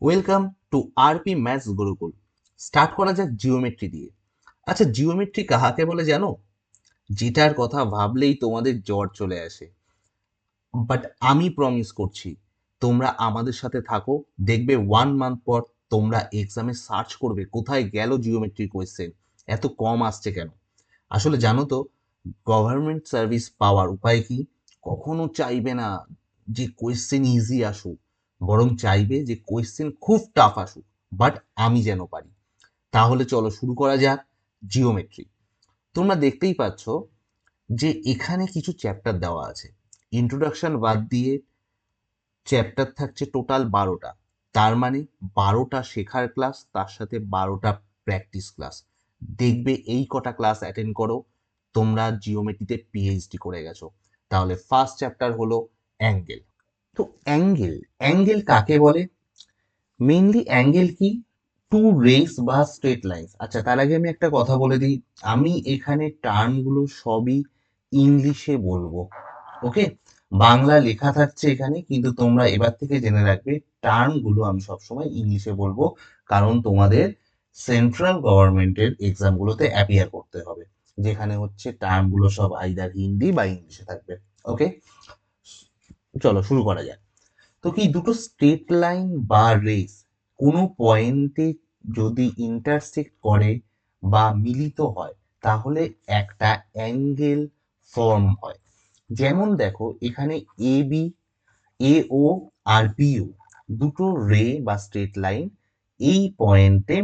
Welcome to RP maths Gurukul. Start করা যাক geometry দিয়ে। আচ্ছা, জিওমেট্রি কাহাকে বলে জানো? যেটার কথা ভাবলেই তোমাদের জ্বর চলে আসে। বাট আমি প্রমিস করছি, তোমরা আমাদের সাথে থাকো, দেখবে 1 মান্থ পর তোমরা এক্সামে সার্চ করবে কোথায় গেল জিওমেট্রি কোয়েশ্চেন, এত কম আসছে কেন। আসলে জানো তো, গভর্নমেন্ট সার্ভিস পাওয়ার উপায় কি? কখনো চাইবে না যে কোয়েশ্চেন ইজি আসুক, বরং চাইবে যে কোয়েশ্চেন খুব টাফ আসুক, বাট আমি যেন পারি। তাহলে চলো শুরু করা যাক জিওমেট্রি। তোমরা দেখতেই পাচ্ছ যে এখানে কিছু চ্যাপ্টার দেওয়া আছে। ইন্ট্রোডাকশন বাদ দিয়ে চ্যাপ্টার থাকছে টোটাল 12টা। তার মানে 12টা শেখার ক্লাস, তার সাথে 12টা প্র্যাকটিস ক্লাস। দেখবে এই কটা ক্লাস অ্যাটেন্ড করো, তোমরা জিওমেট্রিতে পিএইচডি করে গেছো। তাহলে ফার্স্ট চ্যাপ্টার হলো অ্যাঙ্গেল। তো অ্যাঙ্গেল, অ্যাঙ্গেল কাকে বলে? মেইনলি অ্যাঙ্গেল কি? টু রেস বা স্ট্রেট লাইন্স। আচ্ছা, তার আগে আমি একটা কথা বলে দিই, আমি এখানে টার্মগুলো সবই ইংলিশে বলবো। ওকে, বাংলা লেখা থাকছে এখানে, কিন্তু তোমরা এবার থেকে জেনে রাখবে টার্মগুলো আমি সবসময় ইংলিশে বলবো, কারণ তোমাদের সেন্ট্রাল গভর্নমেন্টের এক্সামগুলোতে অ্যাপিয়ার করতে হবে, যেখানে হচ্ছে টার্মগুলো সব আইদার হিন্দি বা ইংলিশে থাকবে। ওকে, চলো শুরু করা যাক। তো কি দুটো স্ট্রেট লাইন বা রেস কোনো পয়েন্টে যদি ইন্টারসেক্ট করে বা মিলিত হয়, তাহলে একটা অ্যাঙ্গেল ফর্ম হয়। যেমন দেখো এখানে A B, A O R bio দুটো রে বা স্ট্রেট লাইন এই পয়েন্টে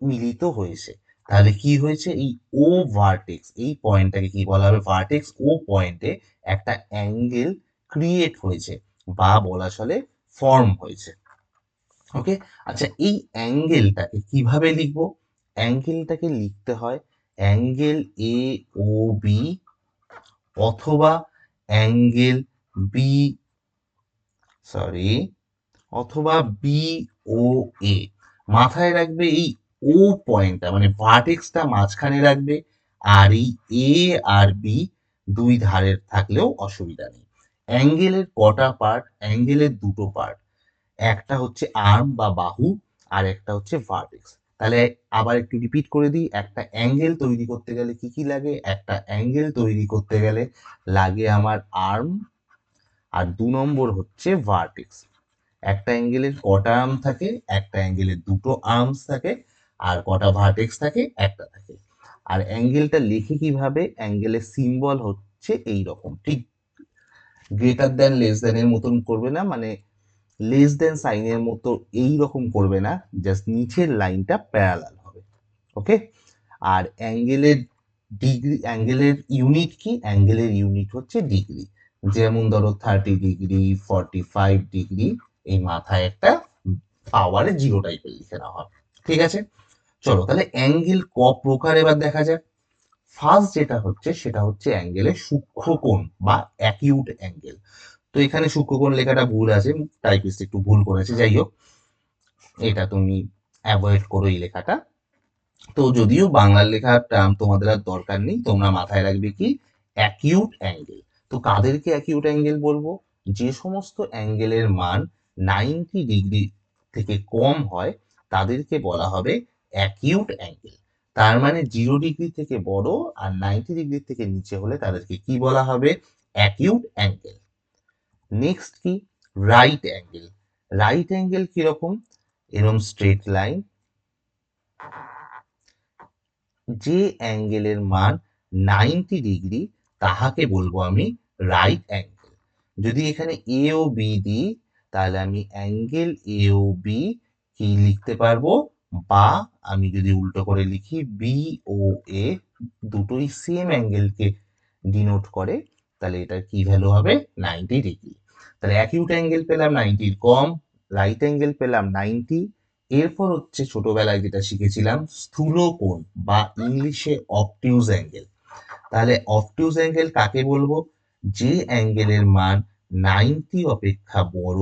মিলিত হয়েছে। তাহলে কি হয়েছে? এই ও ভার্টেক্স, এই পয়েন্টটাকে কি বলা হবে? ভার্টেক্স ও পয়েন্টে একটা অ্যাঙ্গেল ক্রিয়েট হয়েছে, বা বলা চলে ফর্ম হয়েছে। ওকে, আচ্ছা, এই অ্যাঙ্গেলটাকে কিভাবে লিখবো? অ্যাঙ্গেলটাকে লিখতে হয় অ্যাঙ্গেল এ ও বি, অথবা অ্যাঙ্গেল বি, সরি, অথবা বি ও এ। মাথায় রাখবে এই ও পয়েন্টটা মানে ভার্টেক্সটা মাঝখানে রাখবে, আর এই এ আর বি দুই ধারের থাকলেও অসুবিধা নেই। অ্যাঙ্গেলের কটা পার্ট? অ্যাঙ্গেলের দুটো পার্ট, একটা হচ্ছে আর্ম বা বাহু, আর একটা হচ্ছে ভার্টেক্স। তাহলে আবার একটু রিপিট করে দিই, একটা অ্যাঙ্গেল তৈরি করতে গেলে কি কি লাগে? একটা অ্যাঙ্গেল তৈরি করতে গেলে লাগে আমার আর্ম, আর 2 নম্বর হচ্ছে ভার্টেক্স। একটা অ্যাঙ্গেলের কটা আর্ম থাকে? একটা অ্যাঙ্গেলের দুটো আর্মস থাকে। আর কটা ভার্টেক্স থাকে? একটা থাকে। আর অ্যাঙ্গেলটা লিখে কিভাবে? অ্যাঙ্গেলের সিম্বল হচ্ছে এই রকম, ঠিক গ্রেটার দ্যান লেস দ্যান এর মতন করবে না, মানে লেস দ্যান সাইনের মতো এই রকম করবে না, জাস্ট নিচের লাইনটা প্যারালাল হবে। ওকে, আর অ্যাঙ্গেলের ডিগ্রি, অ্যাঙ্গেলের ইউনিট কি? অ্যাঙ্গেলের ইউনিট হচ্ছে ডিগ্রি। যেমন ধরো 30 ডিগ্রি, 45 ডিগ্রি, এই মাথায় একটা পাওয়ারে জিরো টাইপের লিখে নেওয়া হবে। ঠিক আছে, চলো তাহলে অ্যাঙ্গেল ক প্রকার এবার দেখা যাক। ফার্স্ট যেটা হচ্ছে সেটা হচ্ছে অ্যাঙ্গেলের সূক্ষ্মকোণ বা অ্যাকিউট অ্যাঙ্গেল। তো এখানে সূক্ষ্মকোণ লেখাটা ভুল আছে, টাইপিস্ট একটু ভুল করেছে, যাই হোক এটা তুমি অ্যাভয়েড করো এই লেখাটা। তো যদিও বাংলার লেখার টার্ম তোমাদের আর দরকার নেই, তোমরা মাথায় রাখবে কি? Acute angle. তো কাদেরকে অ্যাকিউট অ্যাঙ্গেল বলবো? যে সমস্ত অ্যাঙ্গেলের মান 90 ডিগ্রি থেকে কম হয়, তাদেরকে বলা হবে অ্যাকিউট অ্যাঙ্গেল। তার মানে 0 ডিগ্রি থেকে বড় আর 90 ডিগ্রি থেকে নিচে হলে তাদেরকে কি বলা হবে? Acute angle. নেক্সট কি? Right angle. রাইট অ্যাঙ্গেল কিরকম? এরকম স্ট্রেট লাইন, যে অ্যাঙ্গেলের মান 90 ডিগ্রি, তাহাকে বলবো আমি রাইট অ্যাঙ্গেল। যদি এখানে এ ও বি দিই, তাহলে আমি অ্যাঙ্গেল এ ও বি কি লিখতে পারবো? বা আমি যদি উল্টো করে লিখি বি ও এ, দুটোই সেম অ্যাঙ্গেলকে ডিনোট করে, তাহলে এটার কি ভ্যালু হবে? 90 ডিগ্রি। তাহলে অ্যাকিউট অ্যাঙ্গেল পেলাম 90-র কম, রাইট অ্যাঙ্গেল পেলাম 90। এরপর হচ্ছে ছোটবেলায় যেটা শিখেছিলাম স্থূলকোণ, বা ইংলিশে অবটিউজ অ্যাঙ্গেল। তাহলে অবটিউজ অ্যাঙ্গেল কাকে বলবো? যে অ্যাঙ্গেলের মান 90 অপেক্ষা বড়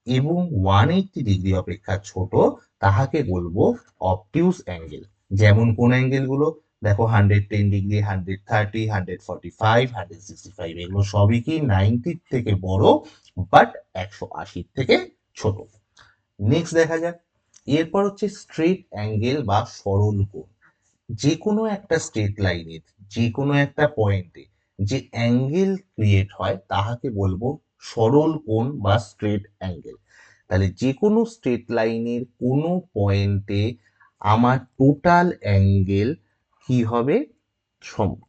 এবং 180 ডিগ্রি অপেক্ষা ছোট, তাহাকে বলবো অবটিউজ অ্যাঙ্গেল। যেমন কোন অ্যাঙ্গেল গুলো? দেখো 110 ডিগ্রি, 130, 145, 165, এগুলো সবই কি 90 থেকে বড়, বাট 180 থেকে ছোট। নেক্সট দেখা যাক, এরপর হচ্ছে স্ট্রেট অ্যাঙ্গেল বা সরল কোণ। যে কোনো একটা স্ট্রেট লাইনের যে কোনো একটা পয়েন্টে যে অ্যাঙ্গেল ক্রিয়েট হয় তাহাকে বলবো সরল কোণ বা স্ট্রেট অ্যাঙ্গেল। তাহলে যে কোনো স্ট্রেট লাইনের কোনো পয়েন্টে আমার টোটাল অ্যাঙ্গেল কি হবে,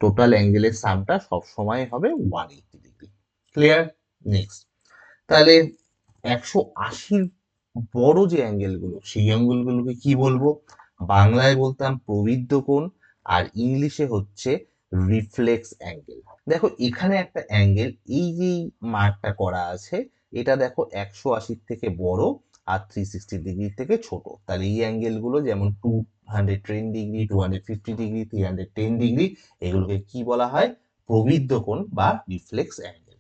টোটাল অ্যাঙ্গেলের সামটা সবসময় হবে 180 ডিগ্রি। ক্লিয়ার? নেক্সট, তাহলে 180 বড় যে অ্যাঙ্গেলগুলো সেই অ্যাঙ্গেলগুলোকে কি বলবো? বাংলায় বলতাম প্রবৃদ্ধ কোণ, আর ইংলিশে হচ্ছে রিফ্লেক্স অ্যাঙ্গেল। দেখো এখানে একটা অ্যাঙ্গেল, এই যে মার্কটা করা আছে, এটা দেখো 180 থেকে বড় আর 360 ডিগ্রি থেকে ছোট। তাহলে এই অ্যাঙ্গেলগুলো যেমন 210 ডিগ্রি, 250 ডিগ্রি, 310 ডিগ্রি, এগুলোকে কি বলা হয়? প্রবৃদ্ধ কোণ বা রিফ্লেক্স অ্যাঙ্গেল।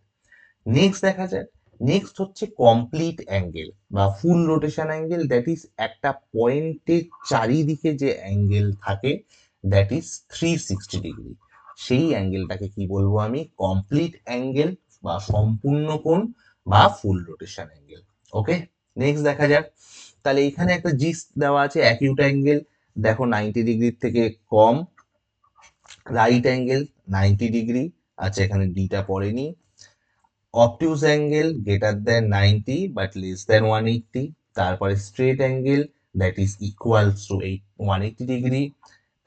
নেক্সট দেখা যায়, নেক্সট হচ্ছে কমপ্লিট অ্যাঙ্গেল বা ফুল রোটেশন অ্যাঙ্গেল, দ্যাট ইজ একটা পয়েন্টের চারিদিকে যে অ্যাঙ্গেল থাকে দ্যাট ইজ 360 ডিগ্রি। সেই অ্যাঙ্গেলটাকে কি বলবো আমি? কমপ্লিট অ্যাঙ্গেল বা সম্পূর্ণ কোণ বা ফুল রোটেশন অ্যাঙ্গেল। ওকে, নেক্সট দেখা যাক, তাহলে এখানে একটা জিস্ট দেওয়া আছে অ্যাকিউট অ্যাঙ্গেল, দেখো 90 ডিগ্রির থেকে কম, রাইট অ্যাঙ্গেল 90 ডিগ্রি, আচ্ছা এখানে ডিটা পড়েনি, obtuse angle greater than 90 but less than 180, তারপরে straight angle that is equals to 180 degree,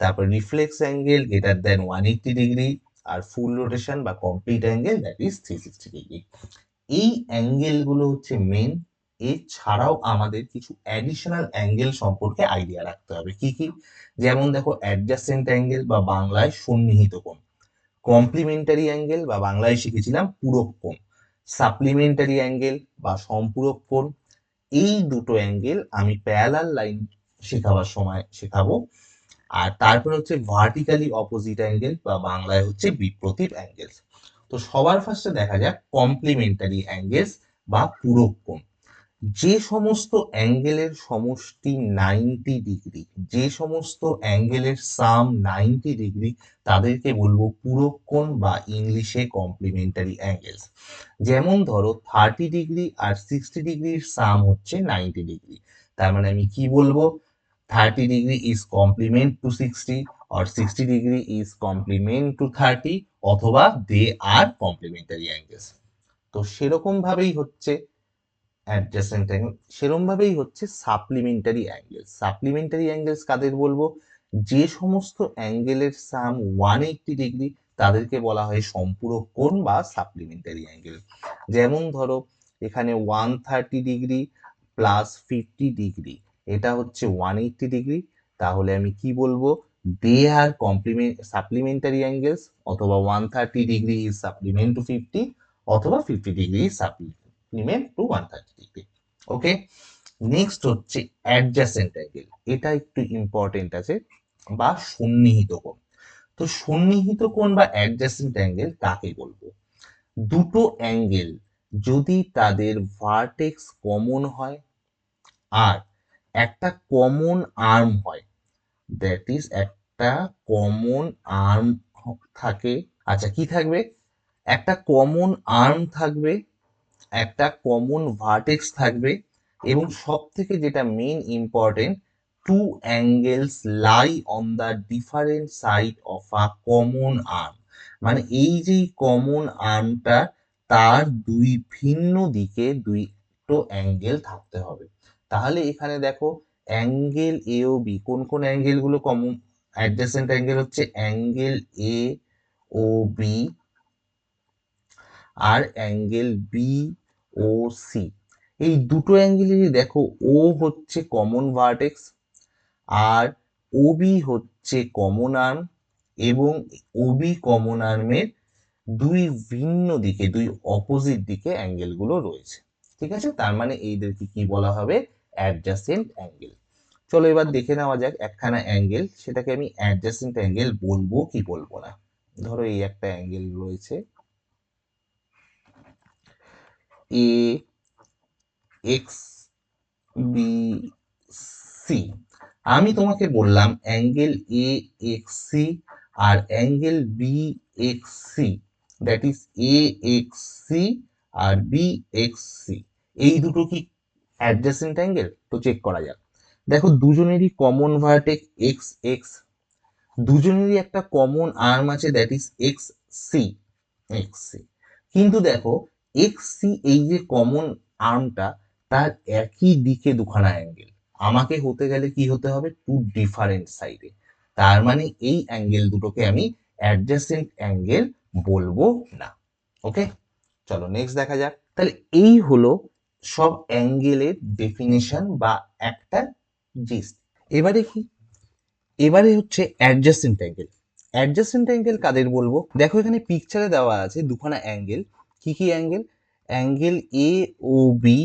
তারপর reflex angle greater than 180 degree, আর ফুল রোটেশন বা complete angle that is 360 degree. এই অ্যাঙ্গেল গুলো হচ্ছে মেন। এছাড়াও আমাদের কিছু অ্যাডিশনাল অ্যাঙ্গেল সম্পর্কে আইডিয়া রাখতে হবে। কি কি? যেমন দেখো অ্যাডজাসেন্ট অ্যাঙ্গেল বা বাংলায় সন্নিহিত কোণ, কমপ্লিমেন্টারি অ্যাঙ্গেল বা বাংলায় শিখেছিলাম পূরক কোণ, সাপ্লিমেন্টারি অ্যাঙ্গেল বা সম্পূরক কোণ। এই দুটো অ্যাঙ্গেল আমি প্যারালাল লাইন শেখাবার সময় শেখাবো। আর তারপর হচ্ছে ভার্টিক্যালি অপোজিট অ্যাঙ্গেল বা বাংলায় হচ্ছে বিপরীত অ্যাঙ্গেল। তো সবার ফার্স্টে দেখা যাক কমপ্লিমেন্টারি অ্যাঙ্গেলস বা পূরক কোণ। যে সমস্ত অ্যাঙ্গেলের সমষ্টি 90 ডিগ্রি, যে সমস্ত অ্যাঙ্গেলের সাম 90 ডিগ্রি, তাদেরকে বলবো পূরক কোণ বা ইংলিশে কমপ্লিমেন্টারি অ্যাঙ্গেলস। যেমন ধরো 30 ডিগ্রি আর 60 ডিগ্রির সাম হচ্ছে 90 ডিগ্রি, তার মানে আমি কি বলবো? 30 degree is complement to 60, or 60 degree is complement to 30, অথবা দে আর কমপ্লিমেন্টারি অ্যাঙ্গেলস। তো সেরকম ভাবেই হচ্ছে অ্যাডজাসেন্ট অ্যাঙ্গেল, সেরকম ভাবেই হচ্ছে সাপ্লিমেন্টারি অ্যাঙ্গেল। সাপ্লিমেন্টারি অ্যাঙ্গেলস কাদের বলবো? যে সমস্ত অ্যাঙ্গেলের সাম 180 ডিগ্রি, তাদেরকে বলা হয় সম্পূরক কোণ বা সাপ্লিমেন্টারি অ্যাঙ্গেল। যেমন ধরো এখানে 130 ডিগ্রি প্লাস 50 ডিগ্রি, এটা হচ্ছে 180 ডিগ্রি, তাহলে আমি কি বলবো? দে আর সাপ্লিমেন্টারি অ্যাঙ্গেলস, অথবা 130 ডিগ্রি ইজ সাপ্লিমেন্ট টু 50, অথবা 50 degree is supplement to 130 degree. Okay, next হচ্ছে অ্যাডজাসেন্ট অ্যাঙ্গেল, এটা একটু ইম্পর্টেন্ট আছে, বা সন্নিহিত কোণ। তো সন্নিহিত কোণ বা অ্যাডজাসেন্ট অ্যাঙ্গেল কাকে বলবো? দুটো অ্যাঙ্গেল যদি তাদের ভার্টেক্স কমন হয় আর একটা কমন আর্ম হয়, দ্যাট ইজ একটা কমন আর্ম থাকে, আচ্ছা কি থাকবে? একটা কমন আর্ম থাকবে, একটা কমন ভার্টেক্স থাকবে, এবং সব থেকে যেটা main important, two angles lie on the different side of a common arm. মানে এই যে কমন আর্মটা, তার দুই ভিন্ন দিকে দুটো অ্যাঙ্গেল থাকতে হবে। তাহলে এখানে দেখো অ্যাঙ্গেল এ ও বি, কোন কোন অ্যাঙ্গেল গুলো কমন অ্যাডজেসেন্ট অ্যাঙ্গেল? হচ্ছে অ্যাঙ্গেল এ ও বি আর অ্যাঙ্গেল বি ও সি। এই দুটো অ্যাঙ্গেলেরই দেখো ও হচ্ছে কমন ভার্টেক্স, আর ওবি হচ্ছে কমন আর্ম, এবং ওবি কমন আর্মের দুই ভিন্ন দিকে, দুই অপোজিট দিকে অ্যাঙ্গেল গুলো রয়েছে। ঠিক আছে, তার মানে এইদেরকে কি বলা হবে? Adjacent angle. চলো এবার দেখে নেওয়া যাক একখানা অ্যাঙ্গেল, সেটাকে আমি অ্যাডজাসেন্ট অ্যাঙ্গেল বলবো কি বলবো না। ধরো এই একটা অ্যাঙ্গেল রয়েছে এ এক্স বি সি। আমি তোমাকে বললাম অ্যাঙ্গেল এ এক্স সি আর angle B X C, that is A X C আর বি এক্স সি, এই দুটো কি অ্যাডজেসেন্ট অ্যাঙ্গেল? তো চেক করা যাক। দেখো দুজনেরই কমন ভার্টেক্স এক্স এক্স, দুজনেরই একটা কমন আর্ম আছে, that is X C, X C. কিন্তু দেখো এক্স সি এই যে কমন আর্মটা, তার একই দিকে দুখানা অ্যাঙ্গেল। আমাকে হতে গেলে কি হতে হবে? টু ডিফারেন্ট সাইডে। তার মানে এই অ্যাঙ্গেল দুটোকে আমি অ্যাডজাসেন্ট অ্যাঙ্গেল বলবো না। ওকে, চলো নেক্সট দেখা যাক। তাহলে এই হলো সব অ্যাঙ্গেলের ডেফিনেশন বা একটা জিস্ট। এবারে কি? এবারে হচ্ছে অ্যাডজাসেন্ট অ্যাঙ্গেল। অ্যাডজাসেন্ট অ্যাঙ্গেল কাদের বলবো? দেখো এখানে পিকচারে দেওয়া আছে দুখানা অ্যাঙ্গেল। কি কি angle? Angle A O B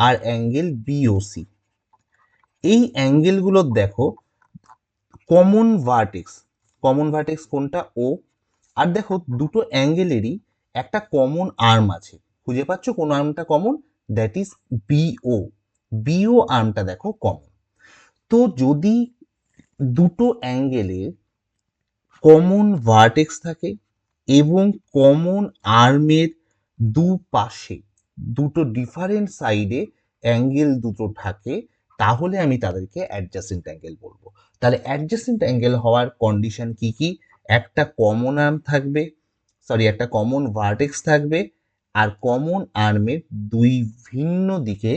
আর অ্যাঙ্গেল বি ও সি। এই অ্যাঙ্গেলগুলোর দেখো কমন ভার্টেক্স, কমন ভার্টেক্স কোনটা? ও। আর দেখো দুটো অ্যাঙ্গেলেরই একটা কমন আর্ম আছে। খুঁজে পাচ্ছ কোন আর্মটা common? That is B O. B O আর্মটা দেখো কমন। তো যদি দুটো অ্যাঙ্গেলের কমন ভার্টেক্স থাকে এবং কমন আর্মের দুপাশে দুটো ডিফারেন্ট সাইডে অ্যাঙ্গেল দুটো থাকে, তাহলে আমি তাদেরকে অ্যাডজাসেন্ট অ্যাঙ্গেল বলবো। তাহলে অ্যাডজাসেন্ট অ্যাঙ্গেল হওয়ার কন্ডিশন কি কি? একটা কমন আর্ম থাকবে, সরি একটা কমন ভার্টেক্স থাকবে, আর কমন আর্মের দুই ভিন্ন দিকে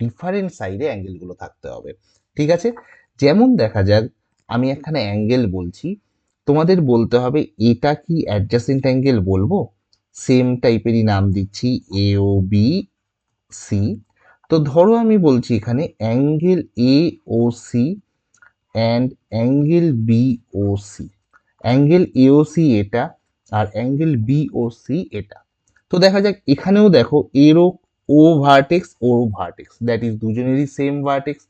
ডিফারেন্ট সাইডে অ্যাঙ্গেলগুলো থাকতে হবে। ঠিক আছে, যেমন দেখা যাক আমি একখানে অ্যাঙ্গেল বলছি, তোমাদের বলতে হবে এটা কি অ্যাডজাসেন্ট অ্যাঙ্গেল বলবো। সেম টাইপেরই নাম দিচ্ছি এ ও বি সি। তো ধরো আমি বলছি এখানে angle A O C and angle B O C. Angle A O C এটা, আর অ্যাঙ্গেল বি ও সি এটা। তো দেখা যাক এখানেও দেখো এরও O vertex O vertex, that is দুজনেরই সেম ভার্টেক্স।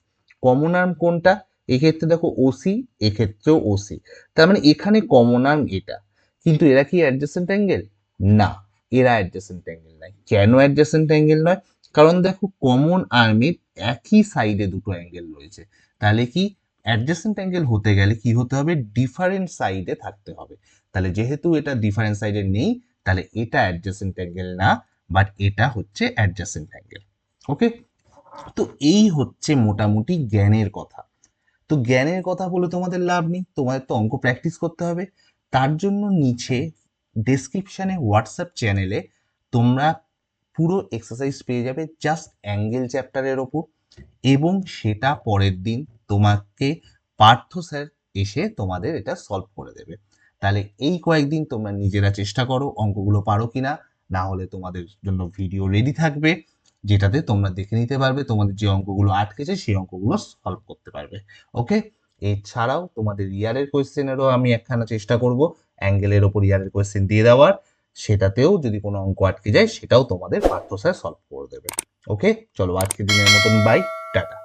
কমন আর্ম কোনটা? এক্ষেত্রে দেখো ওসি, এক্ষেত্রেও ওসি। তার মানে এখানে কমন আর্ম এটা। কিন্তু এরা কি অ্যাডজাসেন্ট অ্যাঙ্গেল? না, এরা অ্যাডজাসেন্ট অ্যাঙ্গেল নয়। কেন অ্যাডজাসেন্ট অ্যাঙ্গেল নয়? কারণ দেখো কমন আর্মের একই সাইডে দুটো অ্যাঙ্গেল রয়েছে। তাহলে কি অ্যাডজাসেন্ট অ্যাঙ্গেল হতে গেলে কি হতে হবে? ডিফারেন্ট সাইডে থাকতে হবে। তাহলে যেহেতু এটা ডিফারেন্ট সাইডে নেই, তাহলে এটা অ্যাডজাসেন্ট অ্যাঙ্গেল না, বাট এটা হচ্ছে অ্যাডজাসেন্ট অ্যাঙ্গেল। ওকে, তো এই হচ্ছে মোটামুটি জ্ঞানের কথা। তো জ্ঞানের কথা বলে তোমাদের লাভ নেই, তোমাদের তো অঙ্ক প্র্যাকটিস করতে হবে। তার জন্য নিচে ডেসক্রিপশানে হোয়াটসঅ্যাপ চ্যানেলে তোমরা পুরো এক্সারসাইজ পেয়ে যাবে জাস্ট অ্যাঙ্গেল চ্যাপ্টারের ওপর, এবং সেটা পরের দিন তোমাকে পার্থ স্যার এসে তোমাদের এটা সলভ করে দেবে। তাহলে এই কয়েকদিন তোমরা নিজেরা চেষ্টা করো অঙ্কগুলো পারো কিনা, না হলে তোমাদের জন্য ভিডিও রেডি থাকবে যেটাতে তোমরা দেখে নিতে পারবে তোমাদের যে অঙ্কগুলো আটকেছে সেই অঙ্কগুলো সলভ করতে পারবে। ওকে, এছাড়াও তোমাদের ইয়ারের কোয়েশ্চেনেরও আমি একখানা চেষ্টা করব অ্যাঙ্গেলের ওপর ইয়ারের কোয়েশ্চেন দিয়ে দেওয়ার, সেটাতেও যদি কোনো অঙ্ক আটকে যায় সেটাও তোমাদের পার্থ স্যার সলভ করে দেবে। ওকে, চলো আজকের দিনের মতন বাই, টাটা।